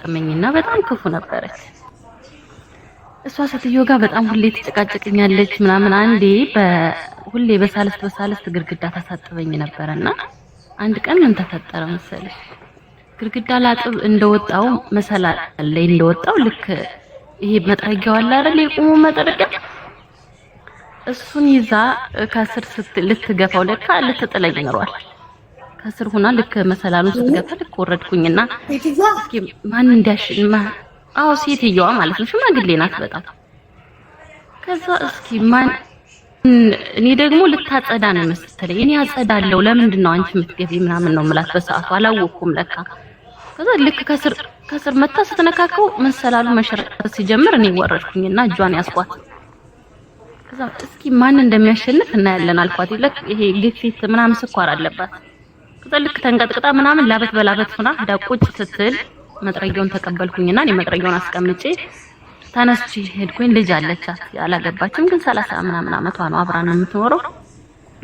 ታሳክመኝና በጣም ክፉ ነበረች። እሷ ሴትዮ ጋር በጣም ሁሌ ትጨቃጨቅኛለች ምናምን። አንዴ ሁሌ በሳልስት ግርግዳ ታሳጥበኝ ነበርና አንድ ቀን ምን ተፈጠረ መሰለሽ? ግርግዳ ላጥብ እንደወጣው መሰላል ላይ እንደወጣው ልክ ይሄ መጥረጊያው አለ አይደል? የቁሙ መጥረጊያ እሱን ይዛ ከስር ልትገፋው ለካ ልትጥለኝ ኖሯል። ከስር ሆና ልክ መሰላሉን ስትገፋ ልክ ወረድኩኝና እስኪ ማን እንዲያሽማ አው ሴትየዋ ማለት ነው ሽማግሌ ናት በጣም። ከዛ እስኪ ማን እኔ ደግሞ ልታጸዳ ነው መሰለኝ። እኔ አጸዳለሁ ለምንድን ነው አንቺ የምትገቢ ምናምን ነው የምላት በሰዓቱ አላወኩም ለካ። ከዛ ልክ ከስር መታ ስትነካከው መሰላሉ መሸረፍ ሲጀምር እኔ ወረድኩኝና እጇን ያስኳት። ከዛ እስኪ ማን እንደሚያሸንፍ እናያለን አልኳት። ልክ ይሄ ግፊት ምናምን ስኳር አለባት። ከዛ ልክ ተንቀጥቅጣ ምናምን ላበት በላበት ሆና ሄዳ ቁጭ ስትል መጥረጊያውን ተቀበልኩኝና እኔ መጥረጊያውን አስቀምጬ ተነስቼ ሄድኩኝ። ልጅ አለቻት ያላገባችም ግን 30 ምናምን አመቷ ነው አብራ ነው የምትኖረው።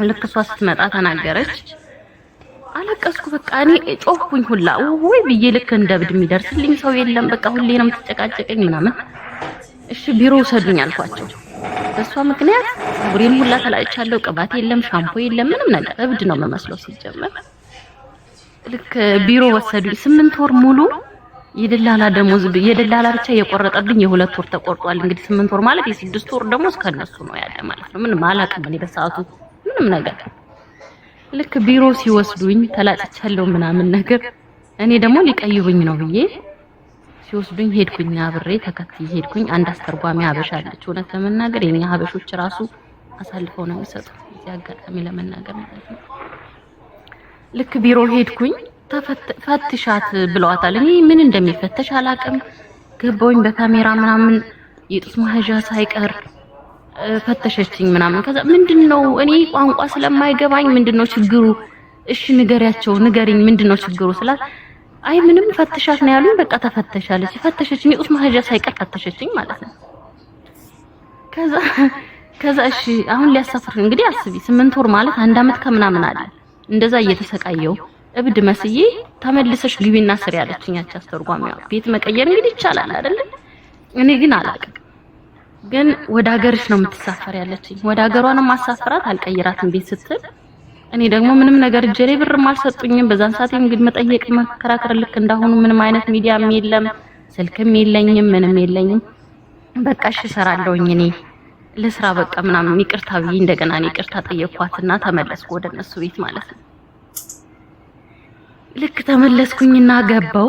ልክ እሷ ስትመጣ ተናገረች። አለቀስኩ በቃ እኔ ጮህኩኝ ሁላ ወይ ብዬ ልክ እንደብድ የሚደርስልኝ ሰው የለም በቃ ሁሌ ነው የምትጨቃጨቀኝ ምናምን። እሺ ቢሮ ውሰዱኝ አልኳቸው። በሷ ምክንያት ፀጉሬን ሁላ ተላጭቻለሁ። ቅባት የለም ሻምፖ የለም ምንም ነገር እብድ ነው የምመስለው ሲጀመር። ልክ ቢሮ ወሰዱኝ። 8 ወር ሙሉ የደላላ ደሞዝ የደላላ ብቻ የቆረጠብኝ የ2 ወር ተቆርጧል። እንግዲህ 8 ወር ማለት የ6 ወር ደሞዝ ከነሱ ነው ያለ ማለት ነው። ምንም አላውቅም እኔ በሰዓቱ ምንም ነገር። ልክ ቢሮ ሲወስዱኝ ተላጭቻለሁ ምናምን ነገር እኔ ደግሞ ሊቀይሩኝ ነው ብዬ ሲወስዱኝ ሄድኩኝ አብሬ ተከትዬ ሄድኩኝ። አንድ አስተርጓሚ ሀበሻ አለች። እውነት ለመናገር የኛ ሀበሾች ራሱ አሳልፈው ነው የሚሰጡት እዚህ አጋጣሚ ለመናገር ማለት ነው። ልክ ቢሮ ሄድኩኝ። ፈትሻት ብለዋታል። እኔ ምን እንደሚፈተሽ አላውቅም። ገባሁኝ በካሜራ ምናምን የጡት ማህዣ ሳይቀር ፈተሸችኝ ምናምን። ከዛ ምንድነው እኔ ቋንቋ ስለማይገባኝ ምንድነው ችግሩ? እሺ ንገሪኝ ምንድነው ችግሩ ስላት አይ ምንም ፈትሻት ነው ያሉኝ። በቃ ተፈተሻለች። ፈተሸችኝ የጡት ማህዣ ሳይቀር ፈተሸችኝ ማለት ነው። ከዛ እሺ አሁን ሊያሳፍር እንግዲህ አስቢ 8 ወር ማለት 1 አመት ከምናምን አለ እንደዛ እየተሰቃየው እብድ መስዬ ተመልሰሽ ግቢና ስሪ ያለችኝ ያቺ አስተርጓሚዋ። ቤት መቀየር እንግዲህ ይቻላል አይደል? እኔ ግን አላውቅም። ግን ወደ ሀገርሽ ነው የምትሳፈር ያለችኝ። ወደ ሀገሯ ነው ማሳፈራት አልቀይራትም ቤት ስትል እኔ ደግሞ ምንም ነገር እጄ ላይ ብርም አልሰጡኝም። በዛን ሰዓት እንግዲህ መጠየቅ መከራከር ልክ እንዳሁኑ ምንም አይነት ሚዲያም የለም ስልክም የለኝም ምንም የለኝም። በቃ እሺ እሰራለሁኝ እኔ ለስራ በቃ ምናምን ይቅርታ ብዬ እንደገና እኔ ይቅርታ ጠየቅኳትና ተመለስኩ ወደ እነሱ ቤት ማለት ነው። ልክ ተመለስኩኝና ገባው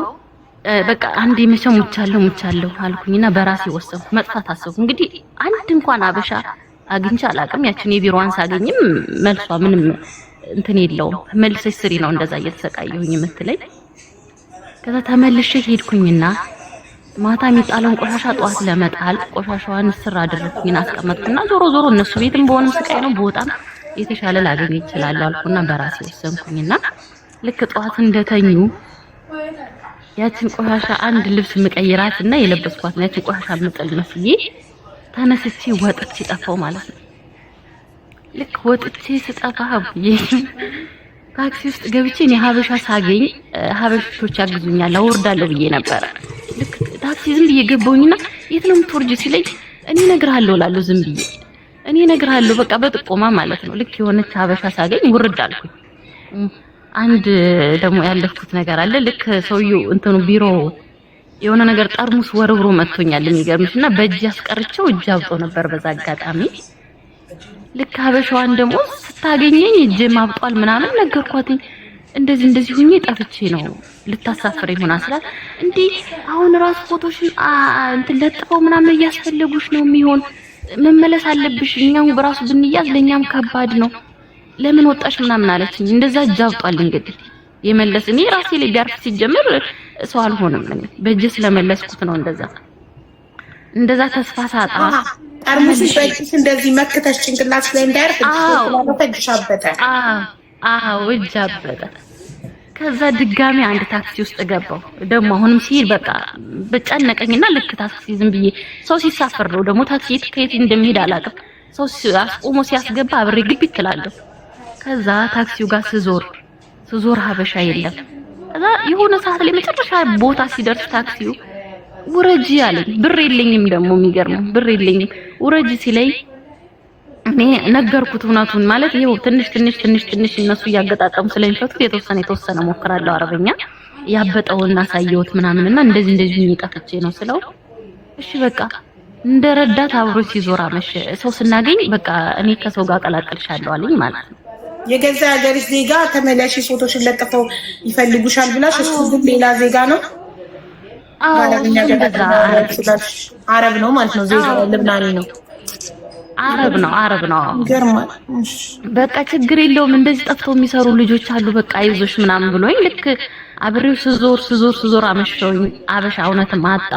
በቃ አንዴ መቼም ሙቻለሁ አልኩኝና በራሴ ወሰንኩ። መጥፋት አሰብኩ። እንግዲህ አንድ እንኳን አበሻ አግኝቼ አላውቅም። ያችን የቢሮዋን ሳገኝም መልሷ ምንም እንትን የለውም። መልሰሽ ስሪ ነው እንደዛ እየተሰቃየሁኝ የምትለኝ። ከዛ ተመልሼ ሄድኩኝና ማታ የሚጣለውን ቆሻሻ ጧት ለመጣል ቆሻሻዋን ስራ አደረኩኝና አስቀመጥኩና ዞሮ እነሱ ቤትም በሆነም ስቃይ ነው በጣም የተሻለ ላገኝ ይችላል አልኩና በራሴ ወሰንኩኝና ልክ ጧት እንደተኙ ያችን ቆሻሻ አንድ ልብስ መቀየራት እና የለበስኳት ያችን ቆሻሻ መጠል መስዬ ተነስቼ ወጥቼ ጠፋው ማለት ነው። ልክ ወጥቼ ስጠፋ ታክሲ ውስጥ ገብቼ እኔ ሀበሻ ሳገኝ ሀበሾች ያግዙኛል አወርዳለሁ ብዬ ነበር። ልክ ታክሲ ዝም ብዬ ገባሁኝና የት ነው የምትወርጂ ሲለኝ እኔ እነግርሃለሁ እላለሁ ዝም ብዬ እኔ እነግርሃለሁ በቃ በጥቆማ ማለት ነው። ልክ የሆነች ሀበሻ ሳገኝ ውርድ አልኩኝ። አንድ ደግሞ ያለፍኩት ነገር አለ። ልክ ሰውዬው እንትኑ ቢሮ የሆነ ነገር ጠርሙስ ወርብሮ መጥቶኛል የሚገርምሽና በእጅ ያስቀርቸው እጅ አብጦ ነበር በዛ አጋጣሚ። ልክ ሀበሻዋን ደግሞ ስታገኘኝ እጅ ማብጧል ምናምን ነገርኳት። እንደዚህ ሁኜ ጠፍቼ ነው ልታሳፍረኝ ሆና ስላት እንዴ አሁን ራስ ፎቶሽን እንትን ለጥፈው ምናምን እያስፈለጉሽ ነው የሚሆን መመለስ አለብሽ። እኛም በራሱ ብንያዝ ለኛም ከባድ ነው ለምን ወጣሽ ምናምን አለችኝ። እንደዛ እጅ አብጧል እንግዲህ የመለስ እኔ ራሴ ላይ ቢያርፍ ሲጀምር ሰው አልሆንም እኔ በእጅ ስለመለስኩት ነው እንደዛ ተስፋ ሳጣ ጠርሙስሽ በእጅሽ እንደዚህ መክተሽ ጭንቅላት ላይ እንዳያርፍ ተግሻበተ እጅ አበጠ። ከዛ ድጋሚ አንድ ታክሲ ውስጥ ገባው። ደግሞ አሁንም ሲሄድ በቃ በጨነቀኝና ልክ ታክሲ ዝም ብዬ ሰው ሲሳፈር ነው ደግሞ ታክሲ ከየት እንደሚሄድ አላውቅም። ሰው አስቆሞ ሲያስገባ አብሬ ግቢ ትላለሁ። ከዛ ታክሲው ጋር ስዞር ሀበሻ የለም። ከዛ የሆነ ሰዓት ላይ መጨረሻ ቦታ ሲደርስ ታክሲው ውረጂ አለኝ። ብር የለኝም ደግሞ የሚገርመው ብር የለኝም። ውረጂ ሲለኝ እኔ ነገርኩት እውነቱን ማለት ይሄው ትንሽ እነሱ እያገጣጠሙ ስለሚፈቱት የተወሰነ ሞክራለሁ አረበኛ ያበጠውና ሳየውት ምናምንና እንደዚህ የሚጠፍቼ ነው ስለው እሺ በቃ እንደረዳት አብሮ ሲዞር አመሸ። ሰው ስናገኝ በቃ እኔ ከሰው ጋር ቀላቅልሻለሁ አለኝ ማለት ነው። የገዛ ሀገርሽ ዜጋ ተመላሽ ፎቶሽን ለጥፈው ይፈልጉሻል ብላሽ እሱ ግን ሌላ ዜጋ ነው። አረብ ነው ማለት ነው። ዜጋ ልብናኒ ነው። አረብ ነው። ይገርማል። በቃ ችግር የለውም እንደዚህ ጠፍተው የሚሰሩ ልጆች አሉ በቃ አይዞሽ ምናምን ብሎኝ ልክ አብሬው ስዞር አመሸሁኝ። አበሻ እውነትም አጣ።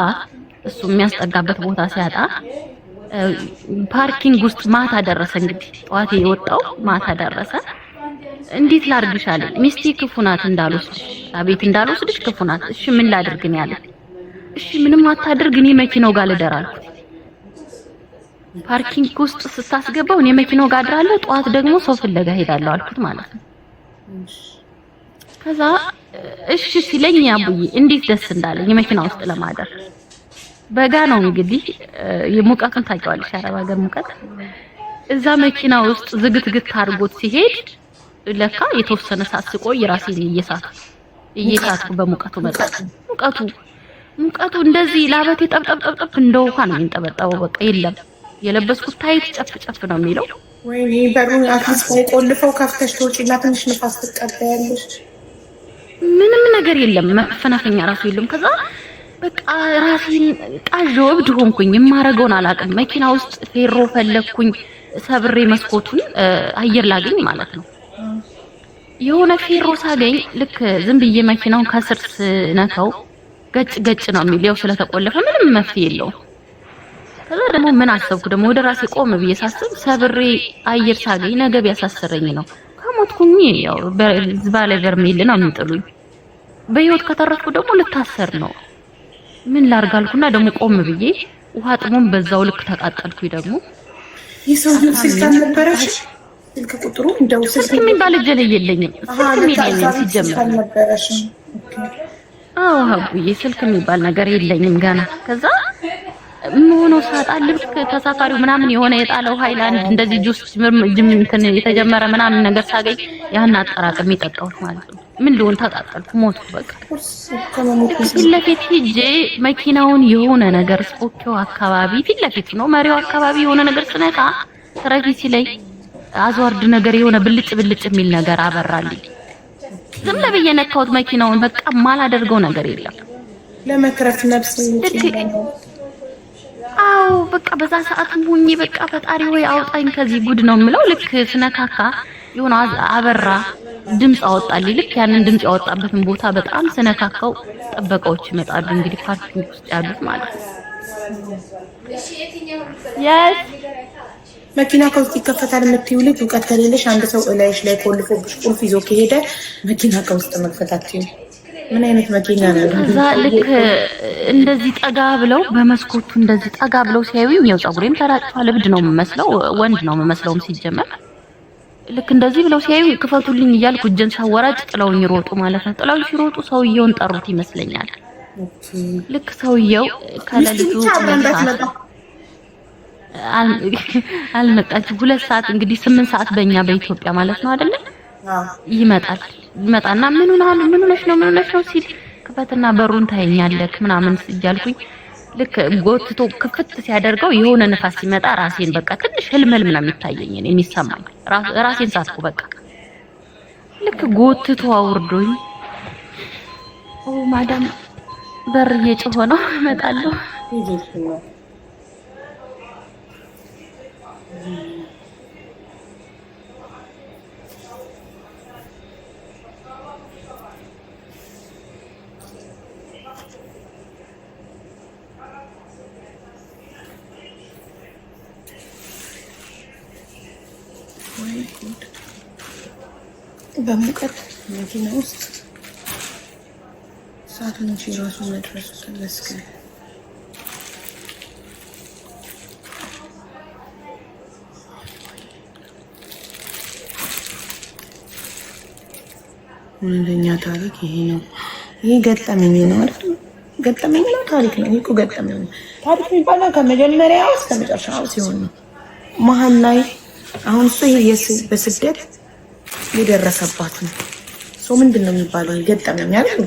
እሱ የሚያስጠጋበት ቦታ ሲያጣ ፓርኪንግ ውስጥ ማታ ደረሰ። እንግዲህ ጠዋት የወጣው ማታ ደረሰ። እንዴት ላድርግሽ አለኝ። ሚስቴ ክፉ ናት እንዳልወስድሽ፣ አቤት እንዳልወስድሽ ክፉ ናት። እሺ ምን ላድርግ ነው ያለኝ። እሺ ምንም አታድርግ፣ እኔ መኪናው ጋር ልደር አልኩት። ፓርኪንግ ውስጥ ስታስገባው እኔ መኪናው ጋር አድራለሁ፣ ጠዋት ደግሞ ሰው ፍለጋ ሄዳለሁ አልኩት ማለት ነው። ከዛ እሺ ሲለኝ አቡዬ እንዴት ደስ እንዳለኝ የመኪና ውስጥ ለማደር። በጋ ነው እንግዲህ የሙቀቱን ታውቂዋለሽ፣ አረብ ሀገር ሙቀት። እዛ መኪና ውስጥ ዝግትግት አድርጎት ሲሄድ ለካ የተወሰነ ሰዓት ስቆይ ራሴን እየሳትኩ በሙቀቱ ሙቀቱ እንደዚህ ላበቴ ጠብጠብ እንደው ውሃ ነው የሚንጠበጠበው። በቃ የለም የለበስኩት ታይት ጨፍ ነው የሚለው። ወይኔ በሩን አትሊስት ቆልፈው ከፍተሽ ትወጪና ትንሽ ንፋስ ትቀበያለሽ። ምንም ነገር የለም፣ መፈናፈኛ ራሱ የለም። ከዛ በቃ ራሴን ቃዥ እብድ ሆንኩኝ። የማረገውን አላውቅም። መኪና ውስጥ ፌሮ ፈለኩኝ፣ ሰብሬ መስኮቱን አየር ላገኝ ማለት ነው። የሆነ ፌሮ ሳገኝ ልክ ዝም ብዬ መኪናውን ከስር ስነካው ገጭ ነው የሚለው። ስለተቆለፈ ምንም መፍትሄ የለውም። ከዛ ደግሞ ምን አሰብኩ ደግሞ ወደ ራሴ ቆም ብዬ ሳስብ ሰብሬ አየር ሳገኝ ነገ ቢያሳስረኝ ነው። ከሞትኩኝ ያው ባለ በርሜል ነው የሚጥሉኝ። በህይወት ከተረፍኩ ደግሞ ልታሰር ነው። ምን ላርጋልኩና ደግሞ ቆም ብዬ ውሃ ጥሞን በዛው ልክ ተቃጠልኩኝ። ደግሞ የሰውየው ስልክ አልነበረሽ? ስልክ ቁጥሩ እንደው ስልክ የሚባል እጄ ላይ የለኝም። ስልክ የለኝም ሲጀመር። አዎ አቡዬ ስልክ የሚባል ነገር የለኝም ገና። ከዛ ምን ሳጣ ልክ ተሳፋሪው ምናምን የሆነ የጣለው ሃይላንድ እንደዚህ ጁስ እንትን የተጀመረ ምናምን ነገር ሳገኝ ያን አጠራቅም የጠጣሁት ማለት ነው። ምን ልሆን ተቃጠልኩ፣ ሞትኩ በቃ። ፊት ለፊት ሂጄ መኪናውን የሆነ ነገር ስፖኪው አካባቢ ፊት ለፊት ነው መሪው አካባቢ የሆነ ነገር ስነካ ትራፊ ሲለይ አዝዋርድ ነገር የሆነ ብልጭ የሚል ነገር አበራልኝ። ዝም ብዬ ነካሁት መኪናውን። በቃ ማላደርገው ነገር የለም። ለመክረፍ ነፍስ አው በቃ በዛ ሰዓት ሁኚ በቃ ፈጣሪ ወይ አውጣኝ ከዚህ ጉድ ነው የምለው። ልክ ስነካካ የሆነ አበራ ድምጽ አወጣልኝ። ልክ ያንን ድምጽ ያወጣበትን ቦታ በጣም ስነካካው ጥበቃዎች ይመጣሉ። እንግዲህ ፓርኪንግ ውስጥ ያሉት ማለት ነው። መኪና ከውስጥ ይከፈታል የምትይው ልጅ እውቀት ከሌለሽ አንድ ሰው እላይሽ ላይ ቆልፎብሽ ቁልፍ ይዞ ከሄደ መኪና ከውስጥ መክፈታችሁ ምን አይነት መኪና ነው? ከዛ ልክ እንደዚህ ጠጋ ብለው በመስኮቱ እንደዚህ ጠጋ ብለው ሲያዩኝ ያው ፀጉሬም ተራጭቷል። እብድ ነው የምመስለው፣ ወንድ ነው የምመስለውም ሲጀመር። ልክ እንደዚህ ብለው ሲያዩኝ ክፈቱልኝ እያልኩ እጄን ሳወራጭ ጥለውኝ ሮጡ ማለት ነው። ጥለውኝ ሲሮጡ ሰውየውን ጠሩት ይመስለኛል። ልክ ሰውየው ከሌሊቱ አልመጣችም። 2 ሰዓት እንግዲህ 8 ሰዓት በእኛ በኢትዮጵያ ማለት ነው አይደለ? ይመጣና ምን ሆነሽ ነው ሲል ክፈትና በሩን ታየኛለህ ምናምን እያልኩኝ ልክ ጎትቶ ክፍት ሲያደርገው የሆነ ንፋስ ሲመጣ ራሴን በቃ ትንሽ ህልም ነው የሚታየኝ የሚሰማኝ። ራሴን ሳትኩ በቃ ልክ ጎትቶ አውርዶኝ ማዳም በር እየጮኸ ነው እመጣለሁ። በሙቀት መኪና ውስጥ ሰዓቱን ራሱ መድረስ ተመስገን። እውነተኛ ታሪክ ይሄ ነው። ይሄ ገጠመኝ ነው አይደል? ገጠመኝ ነው ታሪክ ነው እኮ ገጠመኝ ነው። ታሪክ የሚባለው ከመጀመሪያው እስከ መጨረሻው ሲሆን ነው። መሀል ላይ አሁን እሱ ይሄ በስደት የደረሰባት ነው። ሰው ምንድነው የሚባለው? ገጠመኝ አይደል?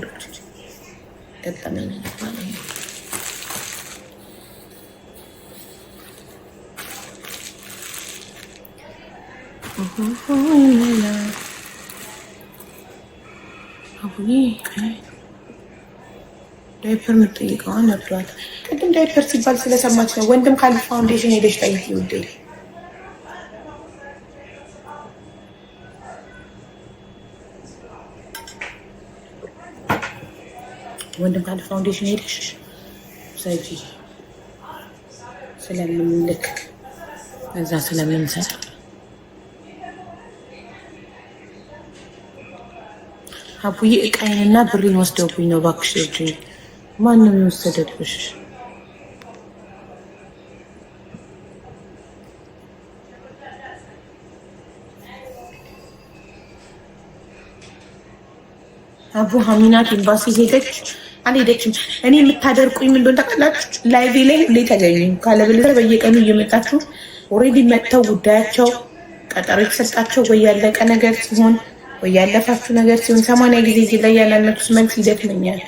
ገጠመኝ የሚባለው ዳይፐር የምትጠይቀው ነበር። ቅድም ዳይፐር ሲባል ስለሰማች ነው። ወንድም ካለ ፋውንዴሽን ሄደሽ ጠይቂ ውዴ። ወንድም ካለ ፋውንዴሽን ሄደሽ ሳይጂ ስለምንልክ እዛ ስለምንሰራ አቡዬ እቃዬንና ብሬን ወስደውብኝ ነው። እባክሽ እርጅኝ። ማንም የወሰደብሽ? አቡ ሀሚናት ኤምባሲ ሄደች አልሄደችም? እኔ የምታደርቁኝ ምን እንደሆነ ታውቃላችሁ? ላይቬ ላይ ሁሌ ተገኙ። ካለበለዚያ በየቀኑ እየመጣችሁ ኦልሬዲ መጥተው ጉዳያቸው ቀጠሮ የተሰጣቸው ወይ ያለቀ ነገር ሲሆን ወይ ያለፋችሁ ነገር ሲሆን 80 ጊዜ እዚህ ላይ ያላነቱስ መልስ ይደክመኛል።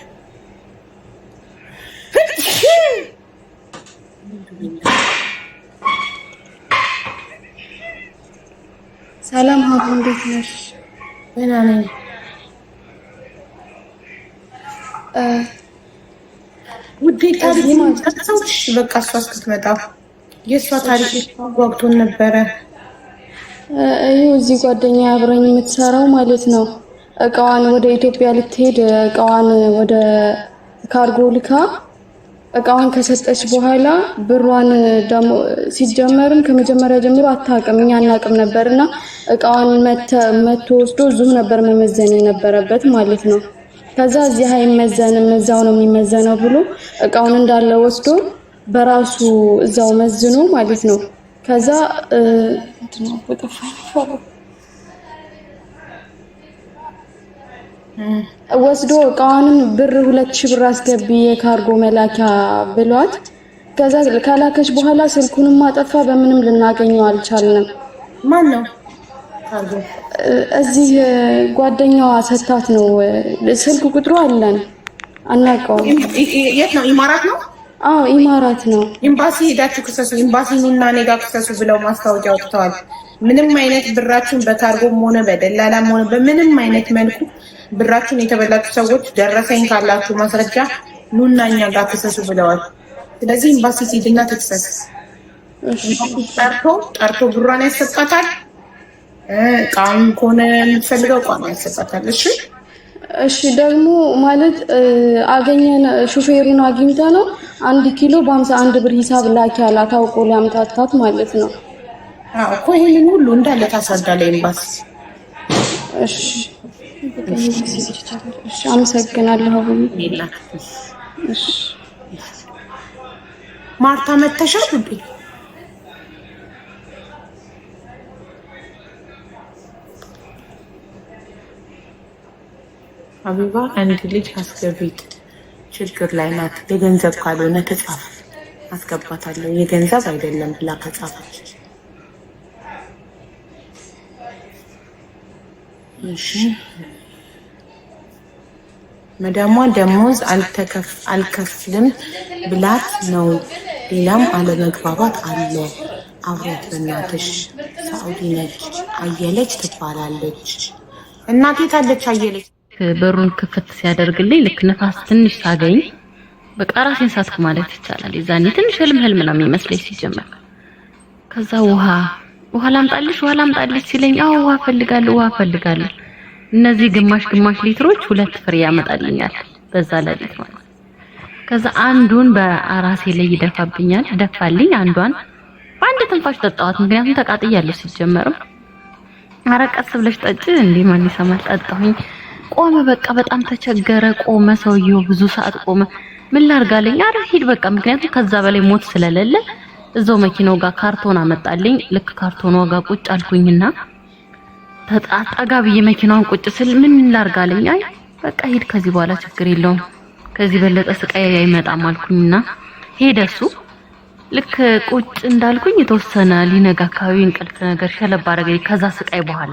ሰላም ሀቡ እንዴት ነሽ? ደህና ነኝ። ውዴ ታሪክ ማንሳት በቃ እሷ እስክትመጣ የእሷ ታሪክ ጓጉቶን ነበረ። እዚህ ጓደኛ አብረኝ የምትሰራው ማለት ነው እቃዋን ወደ ኢትዮጵያ ልትሄድ እቃዋን ወደ ካርጎ ልካ እቃዋን ከሰጠች በኋላ ብሯን ደግሞ ሲጀመርም ከመጀመሪያ ጀምሮ አታውቅም፣ እኛ አናውቅም ነበርና እቃዋን መቶ ወስዶ እዚሁ ነበር መመዘን የነበረበት ማለት ነው። ከዛ እዚህ አይመዘንም እዛው ነው የሚመዘነው ብሎ እቃውን እንዳለ ወስዶ በራሱ እዛው መዝኖ ማለት ነው። ከዛ ወስዶ እቃዋንም ብር 2000 ብር አስገቢ የካርጎ መላኪያ ብሏት ከዛ ካላከች በኋላ ስልኩንም ማጠፋ፣ በምንም ልናገኘው አልቻልንም። ማን ነው ካርጎ? እዚህ ጓደኛዋ ሰታት ነው። ስልክ ቁጥሩ አለን አናውቀውም። የት ነው? ኢማራት ነው? አዎ ኢማራት ነው። ኤምባሲ ሄዳችሁ ክሰሱ፣ ኤምባሲ ኑና እኔ ጋር ክሰሱ ብለው ማስታወቂያ አውጥተዋል። ምንም አይነት ብራችሁን በካርጎም ሆነ በደላላም ሆነ በምንም አይነት መልኩ ብራችሁን የተበላችሁ ሰዎች ደረሰኝ ካላችሁ ማስረጃ ኑና እኛ ጋር ክሰሱ ብለዋል። ስለዚህ ኤምባሲ ሲድና ትክሰስ። ጠርቶ ብሯን ያሰጣታል። ቃም ከሆነ የምትፈልገው ቋም ያሰጣታል። እሺ ደግሞ ማለት አገኘን፣ ሹፌሩን አግኝተ ነው 1 ኪሎ በ51 ብር ሂሳብ ላኪ ያላት አውቆ ሊያምታታት ማለት ነው። እኮ ይሄንን ሁሉ እንዳለ ታስረዳለህ ኤምባሲ። እሺ አመሰግናለሁ። እሺ ማርታ መተሻል እንዴ? አቢባ አንድ ልጅ አስገቢት ችግር ላይ ናት። የገንዘብ ካልሆነ ተጻፈ አስገባታለሁ። የገንዘብ አይደለም ብላ ከጻፈች እሺ። መዳሟ ደሞዝ አልከፍልም ብላት ነው። ሌላም አለመግባባት አለ። አብረት በእናትሽ ሳኡዲ ነች። አየለች ትባላለች። እናቴ ታለች አየለች። በሩን ክፍት ሲያደርግልኝ ልክ ነፋስ ትንሽ ሳገኝ በቃ ራሴን ሳትኩ ማለት ይቻላል። የዛኔ ትንሽ ህልም ነው የሚመስለኝ ሲጀመር። ከዛ ውሃ ላምጣልሽ ሲለኝ አዎ ውሃ ፈልጋለሁ። እነዚህ ግማሽ ሊትሮች 2 ፍሬ ያመጣልኛል በዛ ለሊት ማለት። ከዛ አንዱን በራሴ ላይ ይደፋብኛል። ደፋልኝ። አንዷን በአንድ ትንፋሽ ጠጣኋት። ምክንያቱም ተቃጥያለሁ ሲጀመርም። ኧረ ቀስ ብለሽ ጠጪ እንዴ ማን ይሰማል? ጠጣሁኝ። ቆመ። በቃ በጣም ተቸገረ። ቆመ ሰውየው ብዙ ሰዓት ቆመ። ምን ላርጋለኝ? ኧረ ሂድ በቃ። ምክንያቱም ከዛ በላይ ሞት ስለሌለ እዛው መኪናው ጋር ካርቶን አመጣልኝ። ልክ ካርቶኑ ጋር ቁጭ አልኩኝና ተጣጣጋ ብዬ መኪናውን ቁጭ ስል ምን ላርጋለኝ? አይ በቃ ሂድ ከዚህ በኋላ ችግር የለውም ከዚህ በለጠ ስቃይ አይመጣም አልኩኝና ሄደሱ ልክ ቁጭ እንዳልኩኝ የተወሰነ ሊነጋ አካባቢ እንቅልፍ ነገር ሸለብ አደረገኝ። ከዛ ስቃይ በኋላ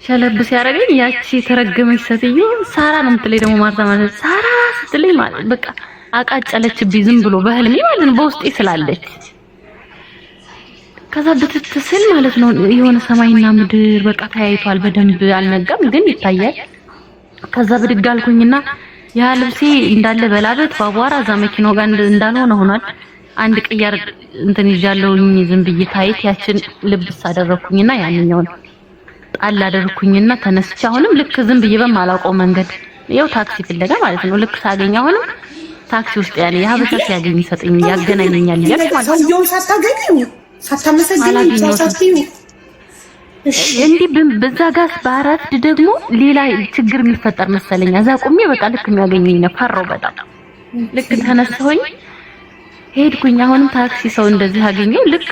ሸለብ ሲያደርገኝ ያቺ ተረገመች ሴትዮ ሳራ ነው የምትለኝ ደግሞ ማርታ ማለት ሳራ ስትለኝ ማለት በቃ አቃጨለችብኝ ዝም ብሎ በህልሜ ማለት ነው በውስጤ ስላለች። ከዛ ብትትስል ማለት ነው የሆነ ሰማይና ምድር በቃ ተያይቷል። በደንብ አልነጋም ግን ይታያል። ከዛ ብድግ አልኩኝና ያ ልብሴ እንዳለ በላበት ባቧራ እዛ መኪናው ጋር እንዳልሆነ ሆኗል። አንድ ቅያር እንትን ይዣለሁኝ ዝም ብዬ ታይት ያችን ልብስ አደረኩኝና ያንኛውን ጣል አደረኩኝና ተነስቼ አሁንም ልክ ዝም ብዬ በማላውቀው መንገድ ያው ታክሲ ፍለጋ ማለት ነው ልክ ሳገኝ አሁንም ታክሲ ውስጥ ያለ የሀበሻ ሲያገኝ ይሰጠኝ ያገናኘኛል ይላል ማለት ነው። ሰውየውን ሳታገኙ ሳታመሰግኝ ሳታስዩ እንዴ በዛ ጋር ባረፍድ ደግሞ ሌላ ችግር የሚፈጠር መሰለኝ። እዛ ቆሜ በቃ ልክ የሚያገኘኝ ነው ፈራው በጣም። ልክ ተነሳሁኝ ሄድኩኝ። አሁንም ታክሲ ሰው እንደዚህ አገኘው። ልክ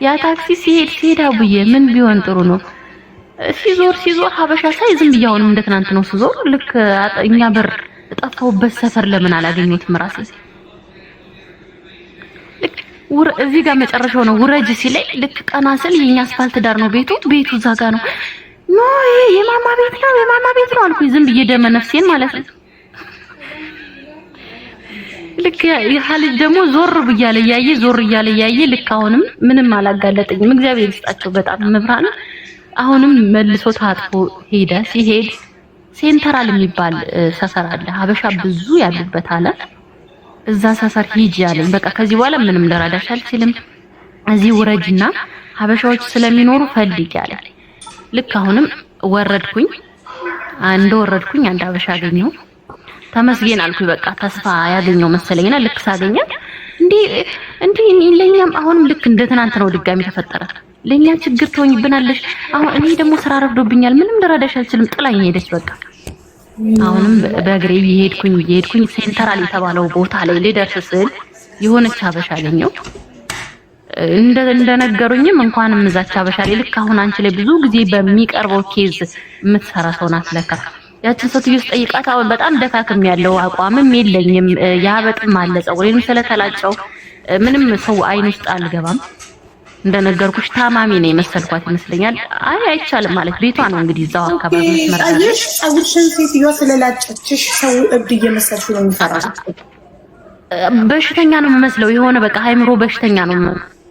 ያ ታክሲ ሲሄድ አቡዬ ምን ቢሆን ጥሩ ነው ሲዞር ሀበሻ ሳይ ዝም ብዬ አሁንም እንደ ትናንት ነው ሲዞር ልክ እኛ በር ጠፋሁበት ሰፈር ለምን አላገኘሁትም ራሴ እዚህ ጋር መጨረሻው ነው ውረጅ ሲለኝ ልክ ቀና ስል የኛ አስፋልት ዳር ነው ቤቱ እዛ ጋር ነው ኖ ይሄ የማማ ቤት ነው አልኩኝ ዝም ብዬ ደመ ነፍሴን ማለት ነው። ልክ ያ ልጅ ደግሞ ዞር እያለ ያየ ልክ አሁንም ምንም አላጋለጠኝም እግዚአብሔር ይስጣቸው በጣም መብራን። አሁንም መልሶ ታጥፎ ሲሄድ ሴንተራል የሚባል ሰፈር አለ ሀበሻ ብዙ ያሉበት አለ። እዛ ሰፈር ሂጂ አለኝ። በቃ ከዚህ በኋላ ምንም ልረዳሽ አልችልም እዚህ ውረጅና ሀበሻዎች ስለሚኖሩ ፈልጊ አለኝ። ልክ አሁንም ወረድኩኝ። አንድ ሀበሻ አገኘሁ። ተመስገን አልኩኝ። በቃ ተስፋ ያገኘው መሰለኝና ልክ ሳገኛት እንዴ ለኛም አሁንም ልክ እንደ ትናንት ነው ድጋሚ ተፈጠረ። ለኛ ችግር ትሆኝብናለሽ። አሁን እኔ ደግሞ ስራ ረፍዶብኛል ምንም ልረዳሽ አልችልም ጥላኝ ሄደች በቃ። አሁንም በእግሬ እየሄድኩኝ ሴንተራል የተባለው ቦታ ላይ ልደርስ ስል የሆነች ሀበሻ አገኘው። እንደነገሩኝም እንኳንም እዛች ሀበሻ ላይ ልክ አሁን አንቺ ላይ ብዙ ጊዜ በሚቀርበው ኬዝ የምትሰራ ሰው ናት ለካ። ያችን ሴትዮ ስጠይቃት አሁን በጣም ደካክም ያለው አቋምም የለኝም ያበጥም አለ ፀጉሬንም ስለተላጨው ምንም ሰው አይን ውስጥ አልገባም። እንደነገርኩሽ ታማሚ ነው የመሰልኳት ይመስለኛል። አይቻልም ማለት ቤቷ ነው እንግዲህ እዛው አካባቢ መስመር አይሽ ፀጉርሽን ሴትዮዋ ስለላጨችሽ ሰው እብድ እየመሰልሽ ነው የሚፈራሽ። በሽተኛ ነው የምመስለው የሆነ በቃ ሃይምሮ በሽተኛ ነው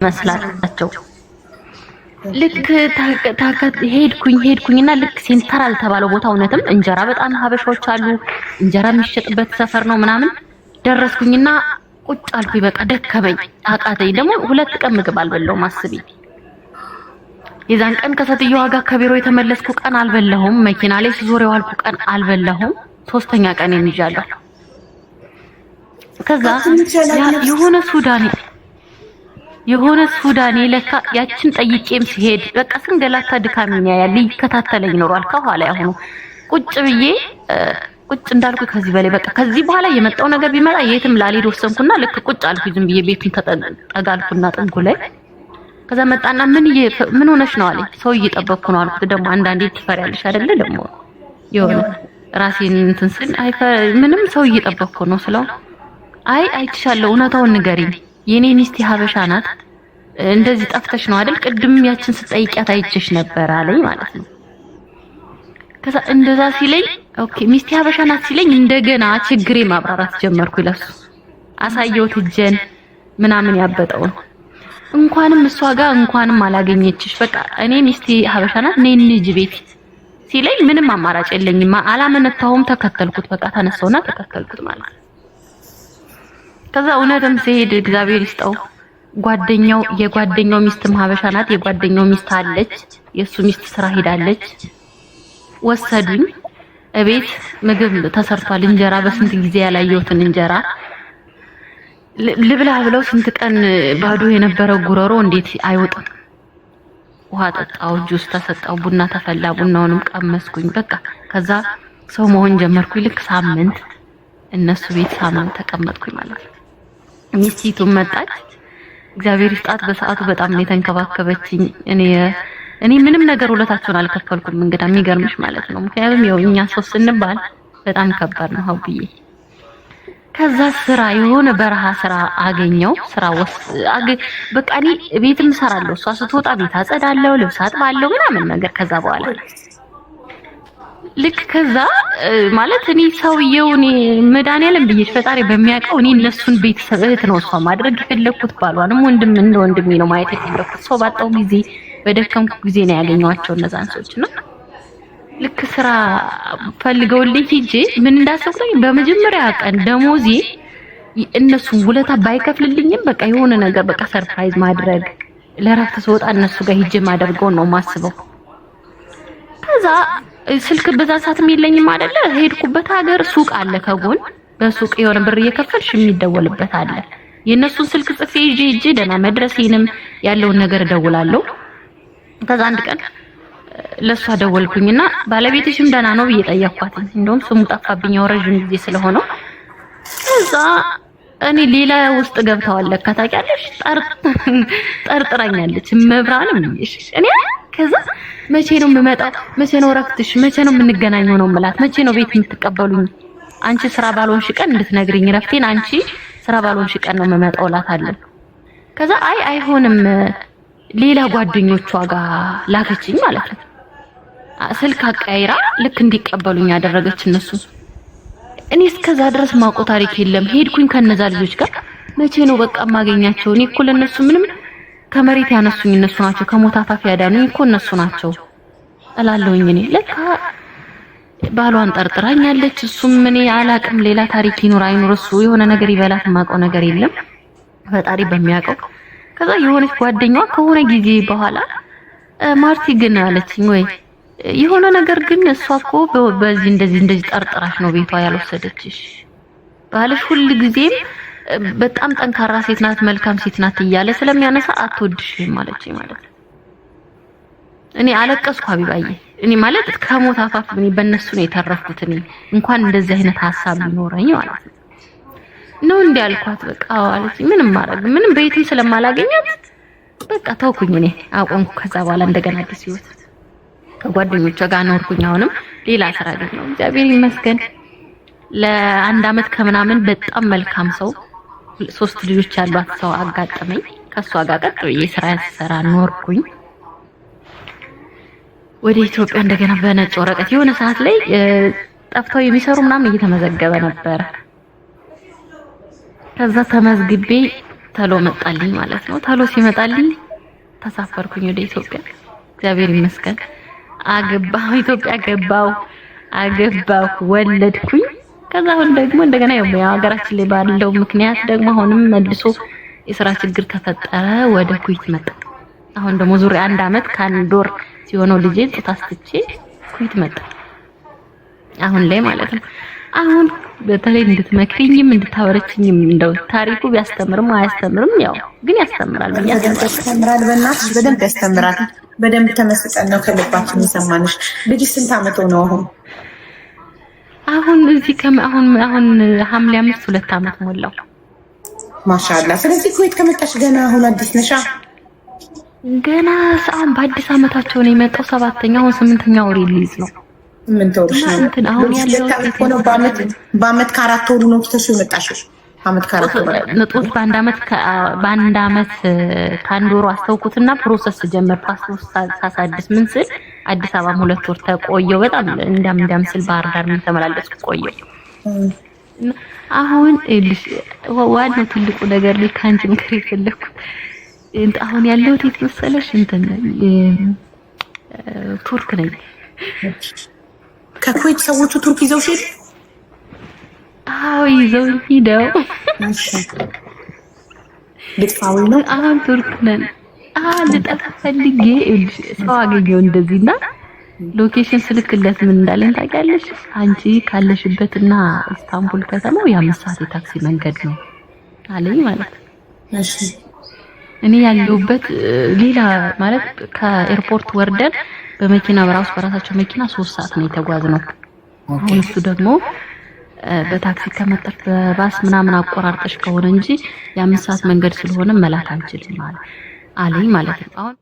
መስላቸው። ልክ ሄድኩኝና ልክ ሴንተራል ተባለው ቦታ እውነትም እንጀራ በጣም ሀበሻዎች አሉ እንጀራ የሚሸጥበት ሰፈር ነው ምናምን ደረስኩኝና ቁጭ አልኩኝ። በቃ ደከመኝ አቃተኝ። ደግሞ 2 ቀን ምግብ አልበላሁም አስቢ። የዛን ቀን ከሰትየዋ ጋር ከቢሮ የተመለስኩ ቀን አልበላሁም። መኪና ላይ ስዞር የዋልኩ ቀን አልበላሁም። 3ኛ ቀን እንይዣለሁ። ከዛ የሆነ ሱዳኔ ለካ ያችን ጠይቄም ሲሄድ በቃ ስንገላታ ድካሜን ያያል ይከታተለኝ ኖሯል ከኋላ ያሁኑ ቁጭ ብዬ ቁጭ እንዳልኩ ከዚህ በላይ በቃ ከዚህ በኋላ የመጣው ነገር ቢመጣ የትም ላልሄድ ወሰንኩና ልክ ቁጭ አልኩኝ ዝም ብዬ ቤቱን ተጠጋልኩና ጥንቁ ላይ። ከዛ መጣና ምን ሆነሽ ነው አለኝ። ሰው እየጠበቅኩ ነው አልኩት። ደግሞ አንዳንዴ ትፈሪያለሽ አይደለ ደግሞ የሆነ ራሴን እንትን ስል ምንም ሰው እየጠበቅኩ ነው ስለው አይቻለሁ እውነታውን ንገሪኝ የኔ ሚስት ሀበሻ ናት እንደዚህ ጠፍተሽ ነው አይደል ቅድም ያችን ስጠይቂያት አይቼሽ ነበር አለኝ ማለት ነው። ከዛ እንደዛ ሲለኝ ኦኬ ሚስቴ ሀበሻ ናት ሲለኝ እንደገና ችግሬ ማብራራት ጀመርኩ። ለሱ አሳየሁት እጄን ምናምን ያበጠውን እንኳንም እሷ ጋር እንኳንም አላገኘችሽ በቃ እኔ ሚስቴ ሀበሻ ናት ነይ እንሂድ ቤት ሲለኝ ምንም አማራጭ የለኝም አላመነታውም። ተከተልኩት በቃ ተነሳውና ተከተልኩት ማለት ነው። ከዛ እውነትም ሲሄድ እግዚአብሔር ይስጠው የጓደኛው ሚስትም ሀበሻ ናት። የጓደኛው ሚስት አለች የሱ ሚስት ስራ ሄዳለች። ወሰዱኝ እቤት ምግብ ተሰርቷል። እንጀራ በስንት ጊዜ ያላየሁትን እንጀራ ልብላ ብለው ስንት ቀን ባዶ የነበረው ጉሮሮ እንዴት አይወጣም። ውሃ ጠጣው፣ ጁስ ተሰጣው፣ ቡና ተፈላ፣ ቡናውንም ቀመስኩኝ። በቃ ከዛ ሰው መሆን ጀመርኩኝ። ልክ ሳምንት እነሱ ቤት ሳምንት ተቀመጥኩኝ ማለት ነው። ሚስቲቱ መጣች። እግዚአብሔር ይስጣት በሰዓቱ በጣም ነው የተንከባከበችኝ። እኔ እኔ ምንም ነገር ውለታቸውን አልከፈልኩም። እንግዳ የሚገርምሽ ማለት ነው። ምክንያቱም ያው እኛ ሰው ስንባል በጣም ከባድ ነው ሀብዬ። ከዛ ስራ የሆነ በረሃ ስራ አገኘው። ስራ በቃ እኔ ቤትም እሰራለሁ፣ እሷ ስትወጣ ቤት አጸዳለሁ፣ ልብስ አጥባለሁ ምናምን ነገር። ከዛ በኋላ ልክ ከዛ ማለት እኔ ሰውየው እኔ መድኃኒዓለም ብዬሽ ፈጣሪ በሚያውቀው እኔ እነሱን ቤተሰብ እህት ነው እሷ ማድረግ የፈለኩት፣ ባሏንም ወንድም እንደ ወንድሜ ነው ማየት የፈለኩት። ሰው ባጣው ጊዜ በደከምኩ ጊዜ ነው ያገኘኋቸው እነዛን ሰዎች እና ልክ ስራ ፈልገውልኝ ሂጄ ምን እንዳሰብኩኝ በመጀመሪያ ቀን ደሞዜ እነሱን ውለታ ባይከፍልልኝም በቃ የሆነ ነገር በቃ ሰርፕራይዝ ማድረግ ለራፍት ስወጣ እነሱ ጋር ሂጄ ማደርገው ነው ማስበው። ከዛ ስልክ በዛ ሰዓትም የለኝም አይደለ፣ ሄድኩበት ሀገር ሱቅ አለ ከጎን፣ በሱቅ የሆነ ብር እየከፈልሽ የሚደወልበት አለ። የእነሱን ስልክ ጽፌ ሂጄ ደህና መድረሴንም ያለውን ነገር እደውላለሁ። ከዛ አንድ ቀን ለሷ ደወልኩኝና ባለቤትሽም ደህና ነው ብዬ ጠየኳት። እንደውም ስሙ ጠፋብኝ ረጅም ጊዜ ስለሆነው። ከዛ እኔ ሌላ ውስጥ ገብተዋል ለካ ታውቂያለሽ፣ ጠርጥራኛለች መብራንም እኔ። ከዛ መቼ ነው የምመጣው? መቼ ነው ረፍትሽ? መቼ ነው የምንገናኘው ነው የምላት። መቼ ነው ቤት የምትቀበሉኝ? አንቺ ስራ ባልሆንሽ ቀን እንድትነግሪኝ ረፍቴን፣ አንቺ ስራ ባልሆንሽ ቀን ነው የምመጣው እላታለሁ። ከዛ አይሆንም ሌላ ጓደኞቿ ጋር ላከችኝ ማለት ነው። ስልክ አቀያይራ ልክ እንዲቀበሉኝ ያደረገች እነሱ። እኔ እስከዛ ድረስ ማውቀው ታሪክ የለም። ሄድኩኝ ከነዛ ልጆች ጋር። መቼ ነው በቃ ማገኛቸው? እኔ እኮ ለነሱ ምንም ከመሬት ያነሱኝ እነሱ ናቸው፣ ከሞት አፋፍ ያዳኑኝ እኮ እነሱ ናቸው እላለሁኝ። እኔ ለካ ባሏን ጠርጥራኛለች። እሱም እኔ አላቅም፣ ሌላ ታሪክ ይኖር አይኖር እሱ የሆነ ነገር ይበላት የማውቀው ነገር የለም ፈጣሪ በሚያውቀው። ከዛ የሆነች ጓደኛዋ ከሆነ ጊዜ በኋላ ማርቲ ግን አለችኝ፣ ወይ የሆነ ነገር ግን እሷ እኮ በዚህ እንደዚህ ጠርጥራሽ ነው ቤቷ ያልወሰደችሽ፣ ባልሽ ሁሉ ጊዜም በጣም ጠንካራ ሴት ናት፣ መልካም ሴት ናት እያለ ስለሚያነሳ አትወድሽም አለችኝ ማለት ነው። እኔ አለቀስኩ ሀቢባዬ። እኔ ማለት ከሞት አፋፍ እኔ በእነሱ ነው የተረፍኩት። እኔ እንኳን እንደዚህ አይነት ሀሳብ ሊኖረኝ ማለት ነው እንዴ አልኳት። በቃ አለችኝ። ምንም ቤትም ስለማላገኛት በቃ ተውኩኝ። እኔ አቆምኩ። ከዛ በኋላ እንደገና አዲስ ህይወት ከጓደኞቿ ጋር ኖርኩኝ። አሁንም ሌላ ስራ አገኘሁ እግዚአብሔር ይመስገን። ለአንድ አመት ከምናምን በጣም መልካም ሰው 3 ልጆች ያሏት ሰው አጋጠመኝ። ከሷ ጋር ቀጥ ብዬ ስራ ያሰራ ኖርኩኝ። ወደ ኢትዮጵያ እንደገና በነጭ ወረቀት የሆነ ሰዓት ላይ ጠፍተው የሚሰሩ ምናምን እየተመዘገበ ነበር። ከዛ ተመዝግቤ ተሎ መጣልኝ ማለት ነው። ተሎ ሲመጣልኝ ተሳፈርኩኝ ወደ ኢትዮጵያ። እግዚአብሔር ይመስገን አገባሁ፣ ኢትዮጵያ አገባሁ፣ ወለድኩኝ። ከዛ አሁን ደግሞ እንደገና ያው ሀገራችን ላይ ባለው ምክንያት ደግሞ አሁንም መልሶ የስራ ችግር ተፈጠረ። ወደ ኩዌት መጣ። አሁን ደግሞ ዙሪያ 1 አመት ከ1 ወር ሲሆነው ልጄ ጡት አስጥቼ ኩዌት መጣ። አሁን ላይ ማለት ነው። አሁን በተለይ እንድትመክሪኝም እንድታወረችኝም እንደው ታሪኩ ቢያስተምርም አያስተምርም ያው ግን ያስተምራል። ያስተምራል፣ በእናትሽ በደንብ ያስተምራል። በደንብ ተመስጠን ነው ከልባችን የሰማንሽ። ልጅ ስንት አመት ነው አሁን? አሁን እዚህ አሁን ሐምሌ 5 2 አመት ሞላው። ማሻአላ። ስለዚህ ኩዌት ከመጣሽ ገና አሁን አዲስ ነሻ? ገና አሁን በአዲስ አመታቸው ነው የመጣው። 7ኛ አሁን 8ኛ ወር ሊይዝ ነው። 8 ወርሽ ነው አሁን ያለው። በአመት ከ4 ወሩ ነው ተሱ የመጣሽው? አመት ከ4 ወር ነጥብ በአንድ አመት ከ1 ወሩ አስተውኩትና ፕሮሰስ ጀመር። ፓስፖርት ሳሳድስ ምን ስል አዲስ አበባ 2 ወር ተቆየው። በጣም እንዳም ስል ባህር ዳር ምን ተመላለስኩ ቆየው። አሁን እልሽ ዋናው ትልቁ ነገር ላይ ካንቺ ምክር የፈለኩት አሁን ያለው የት መሰለሽ? እንትን ቱርክ ነኝ። ከኩዌት ሰዎቹ ቱርክ ይዘው ሄዱ? አዎ ይዘው ሄደው። ልጥፋዊ ነው። አሁን ቱርክ ነን። ልጠፋ ፈልጌ ሰው አገኘው እንደዚህና ሎኬሽን ስልክለት ምን እንዳለኝ ታውቂያለሽ? አንቺ ካለሽበትና ኢስታንቡል ከተማው የ5 ሰዓት የታክሲ መንገድ ነው አለኝ ማለት ነው። እሺ እኔ ያለሁበት ሌላ ማለት ከኤርፖርት ወርደን በመኪና በራሳቸው መኪና 3 ሰዓት ነው የተጓዝነው። አሁን እሱ ደግሞ በታክሲ ከመጣሽ በባስ ምናምን አቆራርጠሽ ከሆነ እንጂ የ5 ሰዓት መንገድ ስለሆነ መላክ አንችልም አለኝ ማለት ነው። አሁን